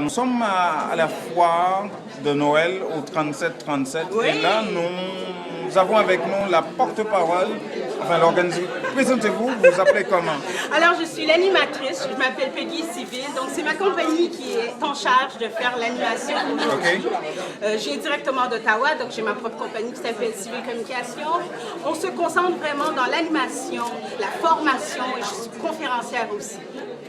Nous sommes à la foire de Noël au 3737 Oui. Et là, nous avons avec nous la porte-parole, enfin l'organisateur. Présentez-vous, vous vous appelez comment? Alors, je suis l'animatrice, je m'appelle Peggy Civil, donc c'est ma compagnie qui est en charge de faire l'animation aujourd'hui. Je viens directement d'Ottawa, donc j'ai ma propre compagnie qui s'appelle Civil Communication. On se concentre vraiment dans l'animation, la formation et je suis conférencière aussi.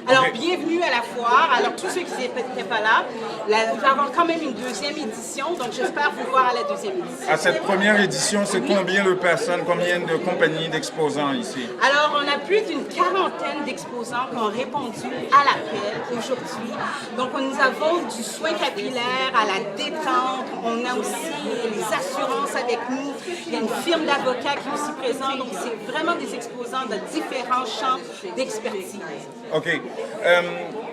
Alors, bienvenue à la foire. Alors, tous ceux qui n'étaient pas là, il va y avoir quand même une deuxième édition, donc j'espère vous voir à la deuxième édition. À cette première édition, c'est combien de personnes, combien de compagnies, d'exposants ici? Alors, on a plus d'une quarantaine d'exposants qui ont répondu à l'appel aujourd'hui. Donc, nous avons du soin capillaire à la détente. On a aussi les assurances avec nous. Il y a une firme d'avocats qui est aussi présente. Donc, c'est vraiment des exposants de différents champs d'expertise. OK.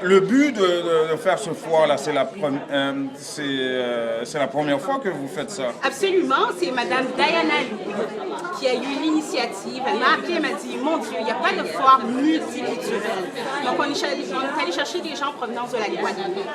Le but de faire ce foire-là, c'est la première fois que vous faites ça? Absolument. C'est Mme Diana Louis qui a eu l'initiative. Elle m'a appelé, elle m'a dit, mon Dieu, il n'y a pas de foire multiculturelle. Donc, on est allé chercher des gens en provenance de la Guadeloupe.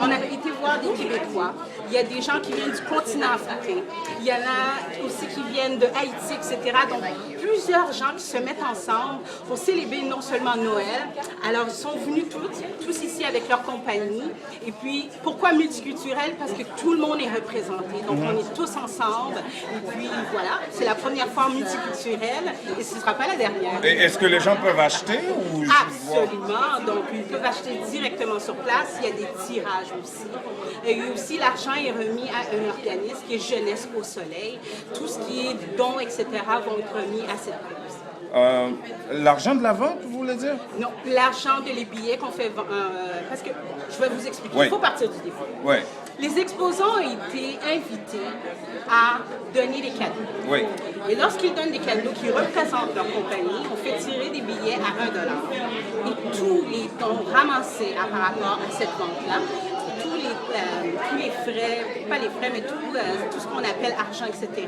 On a été voir des Québécois. Il y a des gens qui viennent du continent africain. Il y en a aussi qui viennent de Haïti, etc. Donc, plusieurs gens qui se mettent ensemble pour célébrer non seulement Noël. Alors, ils sont venus tous ici avec leur compagnie. Et puis, pourquoi multiculturel? Parce que tout le monde est représenté. Donc, on est tous ensemble. Et puis, voilà, c'est la première fois multiculturelle et ce ne sera pas la dernière. Et est-ce que les gens peuvent acheter ou... Absolument. Donc, ils peuvent acheter directement sur place. Il y a des tirages aussi. Et aussi, l'argent est remis à un organisme qui est Jeunesse au Soleil. Tout ce qui est dons, etc., vont être remis à cette cause. L'argent de la vente, vous voulez dire? Non, l'argent de les billets qu'on fait... parce que, je vais vous expliquer, Oui. il faut partir du défi. Oui. Les exposants ont été invités à donner des cadeaux. Oui. Et lorsqu'ils donnent des cadeaux qui représentent leur compagnie, on fait tirer des billets à 1 $. Et tous les dons ramassés par rapport à cette vente-là, tous les frais, pas les frais, mais tout ce qu'on appelle argent, etc.,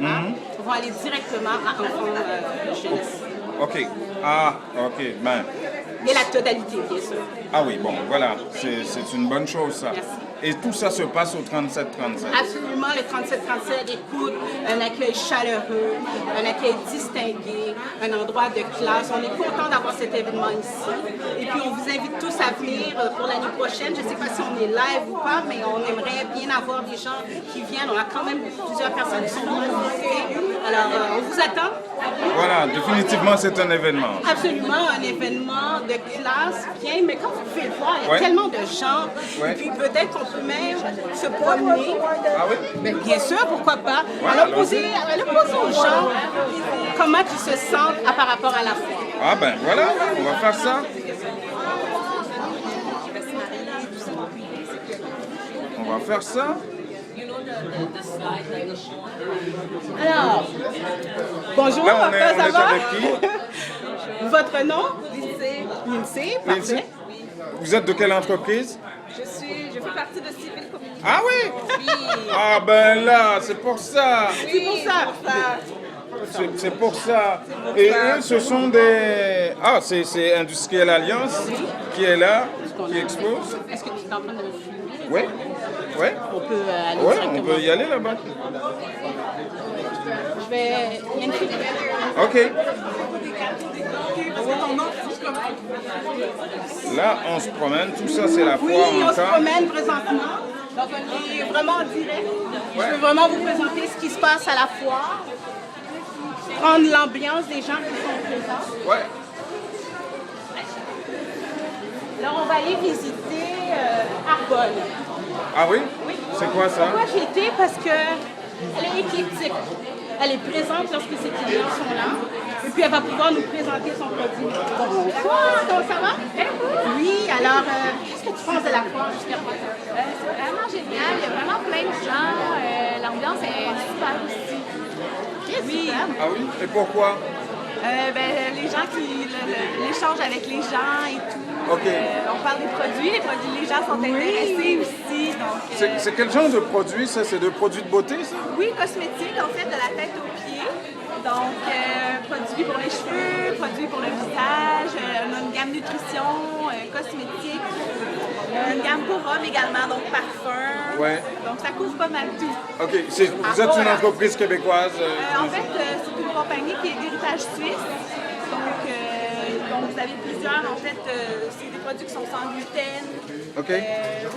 vont aller directement à un fonds jeunesse. OK. Ah, OK. Ben. Et la totalité, bien sûr. Ah oui, bon, voilà. C'est une bonne chose, ça. Merci. Et tout ça se passe au 3737. Absolument, le 3737 écoute un accueil chaleureux, un accueil distingué, un endroit de classe. On est content d'avoir cet événement ici. Et puis, on vous invite tous à venir pour l'année prochaine. Je ne sais pas si on est live ou pas, mais on aimerait bien avoir des gens qui viennent. On a quand même plusieurs personnes qui sont venues visiter. Alors, on vous attend. Voilà, définitivement, c'est un événement. Absolument, un événement de classe, bien, mais comme vous pouvez le voir, il y a tellement de gens. Et puis, peut-être qu'on peut même se promener. Ah oui? Mais bien sûr, pourquoi pas. Voilà, Alors, poser aux gens comment ils se sentent par rapport à la foi. Ah ben voilà, on va faire ça. On va faire ça. Alors, bonjour, Là, on est ça va? avec qui? Votre nom? Lindsay, parfait. Lindsay? Vous êtes de quelle entreprise? Je fais partie de Civil Communication. Ah oui? Oui. Ah ben là, c'est pour ça. C'est pour ça. C'est pour ça. Et eux, ce sont des... Ah, c'est Industriel Alliance qui est là, qui expose. Est-ce que tu es en train de me filmer? Oui, oui. On peut aller Oui, directement. on peut y aller là-bas. Je vais... Il y a une fille. OK. Là, on se promène. Tout ça, c'est la Oui, foire on se encore. promène présentement. Donc, on est vraiment en direct. Je veux vraiment vous présenter ce qui se passe à la foire. Prendre l'ambiance des gens qui sont présents. Ouais. Là, on va aller visiter Arbonne. Ah oui? Oui. C'est quoi ça? Pourquoi j'ai été? Parce qu'elle est éclectique. Elle est présente lorsque ses clients sont là. Et puis, elle va pouvoir nous présenter son produit. Bonsoir, comment ça va? Oui, alors, qu'est-ce que tu penses de la foire jusqu'à présent? C'est vraiment génial. Il y a vraiment plein de gens. L'ambiance est super aussi. Oui. Ah oui? Et pourquoi? Les gens l'échange avec les gens et tout. OK. On parle des produits. Les gens sont intéressés aussi. Donc, C'est quel genre de produit, ça? C'est de produits de beauté, ça? oui, cosmétiques, en fait, de la tête aux pieds. Donc, produits pour les cheveux, produits pour le visage, on a une gamme nutrition, cosmétique. Une gamme pour hommes également, donc parfum. Ouais. Donc ça couvre pas mal tout. OK. Vous êtes une voilà. entreprise québécoise? En fait, c'est une compagnie qui est d'héritage suisse. Donc vous avez plusieurs, en fait, c'est des produits qui sont sans gluten. OK.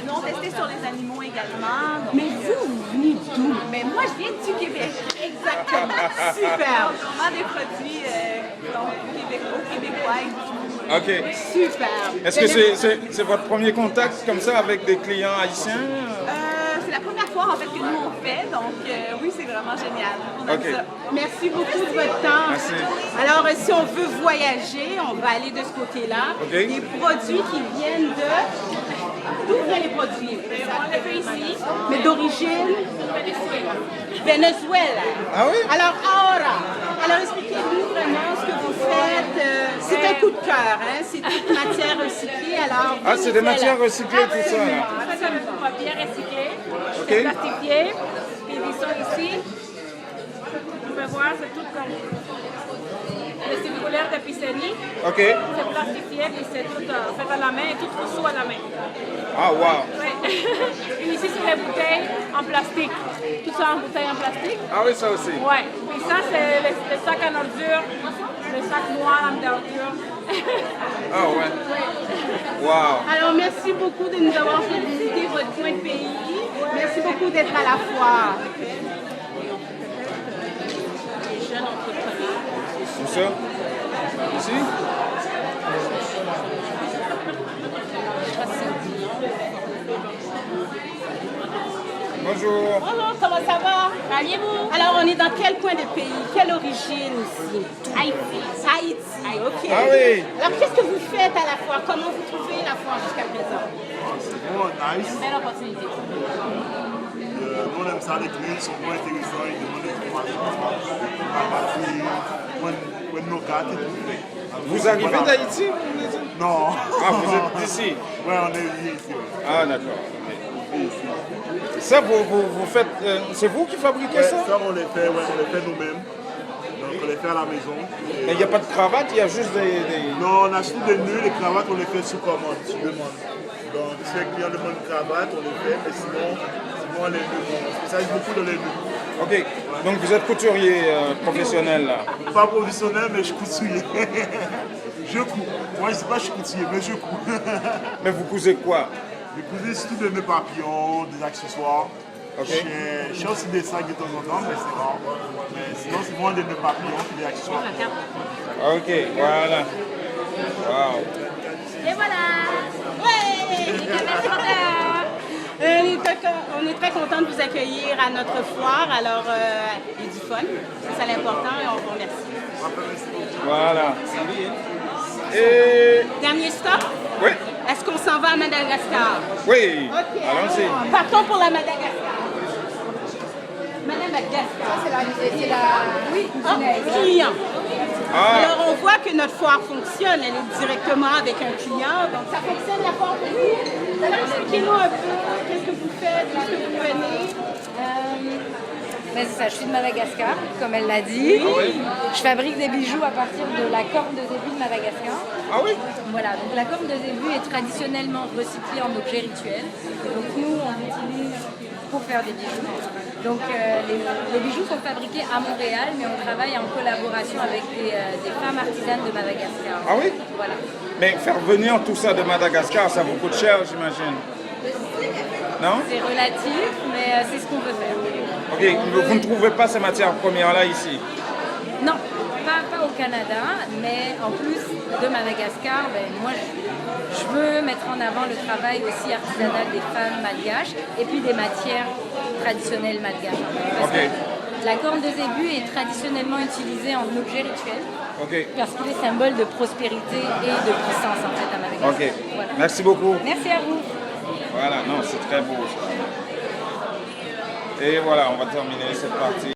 Non testés sur les animaux également. Mais vous venez d'où? Mais moi, je viens du Québec. Exactement. Super. On vend des produits québécois. OK. Super. Est-ce que c'est votre premier contact comme ça avec des clients haïtiens? C'est la première fois en fait que nous on fait, donc oui, c'est vraiment génial. On aime Ok. ça. Merci beaucoup de votre temps. Merci. Alors, si on veut voyager, on va aller de ce côté-là. Ok. Des produits qui viennent de... D'où viennent les produits? On les fait ici. Mais d'origine? Venezuela. Ah oui? Alors, alors expliquez-nous vraiment ce que vous faites. C'est un coup de cœur, hein? C'est toute matière recyclée. Alors, Ah, c'est des Venezuela. matières recyclées, tout ça, là. Ça, c'est du papier recyclé, Ok. c'est plastifié, puis ils sont ici. Tu peux voir, c'est tout comme les circulaires d'épicerie. OK. C'est plastifié, puis c'est tout fait à la main et tout sous à la main. Ah, wow. Ouais. Et ici, c'est les bouteilles en plastique. Tout ça en bouteille en plastique. Ah oui, ça aussi. Ouais. Puis ça, c'est les sacs en ordure, les sacs noirs en ordure. Ah ouais. Wow. Alors, merci beaucoup de nous avoir fait visiter votre coin de pays. Merci beaucoup d'être à la foire. Les jeunes entrepreneurs. Où ça? Ici? Bonjour. Bonjour, comment ça va? Allez-vous? Alors, on est dans quel coin de pays? Quelle origine ici? Haïti. Haïti, ok. Ah oui. Alors, qu'est-ce que vous faites à la foire? Comment vous trouvez la foire jusqu'à présent? C'est vraiment nice. Belle opportunité. Nous, on aime ça, les clients sont vraiment intéressants, ils demandent des informations, nos cartes et tout. Vous arrivez Voilà. d'Haïti? Non. Ah, vous êtes d'ici? Ouais, on est venu ici. Ouais. Ah, d'accord. Ok. Ça, vous faites... c'est vous qui fabriquez Ouais, ça? ça, on les fait, ouais, on les fait nous-mêmes. Donc, on les fait à la maison. Et- Mais il n'y a pas de cravate, il y a juste des... Non, on achète des nœuds, les cravates, on les fait sous commande, sous demande. Donc, si les clients demandent une cravate, on les fait, mais sinon les nœuds, on spécialise beaucoup dans les nœuds. Ok. Donc vous êtes couturier professionnel, là? Pas professionnel, mais je couturier. Je couds. Moi, je ne sais pas, je suis couturier, mais je couds. Mais vous cousez quoi? Je cousais surtout des nœuds papillons, des accessoires. Ok. J'ai aussi des sacs de temps en temps, mais c'est rare. Mais sinon, c'est vraiment des nœuds papillons et des accessoires. Ok, voilà. Wow. Et voilà! On est très content de vous accueillir à notre foire. Alors, et du fun, c'est ça l'important et on vous remercie. Voilà. Et... Dernier stop, Oui, est-ce qu'on s'en va à Madagascar? oui. Ok, Allons-y. alors, partons pour la Madagascar. Madame Madagascar. Oui, client. Ah, Alors, on voit que notre foire fonctionne. Elle est directement avec un client. Donc, ça fonctionne la foire pour vous. Alors, expliquez-nous un peu qu'est-ce que vous faites, d'où est-ce que vous venez. Ben, c'est ça, je suis de Madagascar, comme elle l'a dit. Je fabrique des bijoux à partir de la corne de zébu de Madagascar. ah oui? Voilà, donc la corne de zébu est traditionnellement recyclée en objet rituel. Donc nous, on l'utilise pour faire des bijoux. Donc les bijoux sont fabriqués à Montréal, mais on travaille en collaboration avec des femmes artisanes de Madagascar. Ah oui? Voilà. Mais faire venir tout ça de Madagascar, ça vous coûte cher, j'imagine? Non? C'est relatif, mais c'est ce qu'on veut faire. Ok, vous ne trouvez pas ces matières premières-là ici? Non, pas au Canada, mais en plus de Madagascar, ben, moi je veux mettre en avant le travail aussi artisanal des femmes malgaches et puis des matières traditionnelles malgaches. En fait. Parce Ok. que la corne de zébu est traditionnellement utilisée en objet rituel Ok, parce qu'il est symbole de prospérité et de puissance en fait à Madagascar. ok. Voilà. Merci beaucoup. Merci à vous. Voilà, non, c'est très beau ça. Et voilà, on va terminer cette partie.